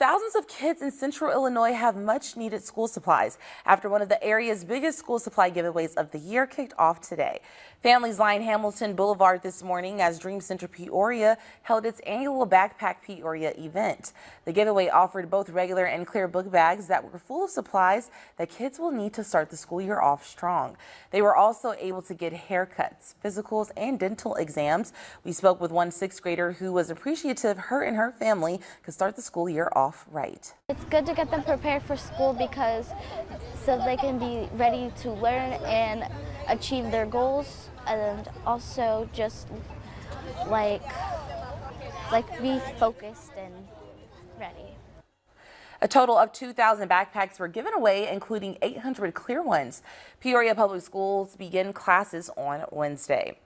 Thousands of kids in central Illinois have much needed school supplies after one of the area's biggest school supply giveaways of the year kicked off today. Families lined Hamilton Boulevard this morning as Dream Center Peoria held its annual Backpack Peoria event. The giveaway offered both regular and clear book bags that were full of supplies that kids will need to start the school year off strong. They were also able to get haircuts, physicals, and dental exams. We spoke with one sixth grader who was appreciative her and her family could start the school year off right. It's good to get them prepared for school because so they can be ready to learn and achieve their goals, and also just like be focused and ready. A total of 2,000 backpacks were given away, including 800 clear ones. Peoria Public Schools begin classes on Wednesday.